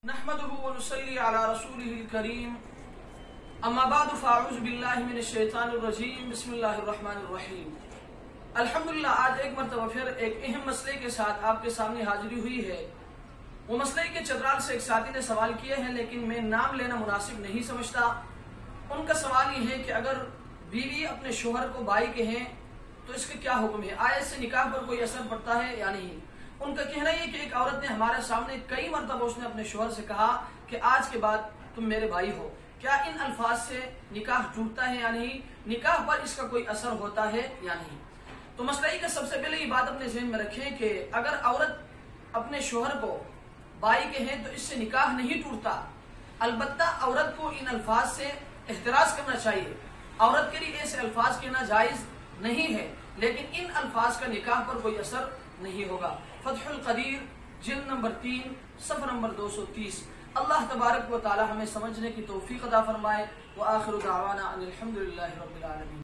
نحمده ونصلي على رسوله الكريم اما بعد فاعوذ باللہ من الشیطان الرجیم بسم اللہ الرحمن الرحیم۔ الحمدللہ آج ایک مرتبہ پھر ایک اہم مسئلے کے ساتھ آپ کے سامنے حاضری ہوئی ہے۔ وہ مسئلے کے چترال سے ایک ساتھی نے سوال کیے ہیں لیکن میں نام لینا مناسب نہیں سمجھتا۔ ان کا سوال یہ ہے کہ اگر بیوی اپنے شوہر کو بائی کہیں تو اس کا کیا حکم ہے، آیت سے نکاح پر کوئی اثر پڑتا ہے یا نہیں۔ ان کا کہنا یہ کہ ایک عورت نے ہمارے سامنے کئی مرتبہ اس نے اپنے شوہر سے کہا کہ آج کے بعد تم میرے بھائی ہو، کیا ان الفاظ سے نکاح ٹوٹتا ہے یا نہیں، نکاح پر اس کا کوئی اثر ہوتا ہے یا نہیں۔ تو مسئلہ کا سب سے پہلے یہ بات اپنے ذہن میں رکھیں کہ اگر عورت اپنے شوہر کو بائی کہیں تو اس سے نکاح نہیں ٹوٹتا، البتہ عورت کو ان الفاظ سے احتراز کرنا چاہیے۔ عورت کے لیے ایسے الفاظ کہنا جائز نہیں ہے لیکن ان الفاظ کا نکاح پر کوئی اثر نہیں ہوگا۔ فتح القدیر جلد نمبر 3 صفحہ نمبر 230۔ اللہ تبارک و تعالی ہمیں سمجھنے کی توفیق عطا فرمائے۔ وآخر دعوانا ان الحمدللہ رب العالمین۔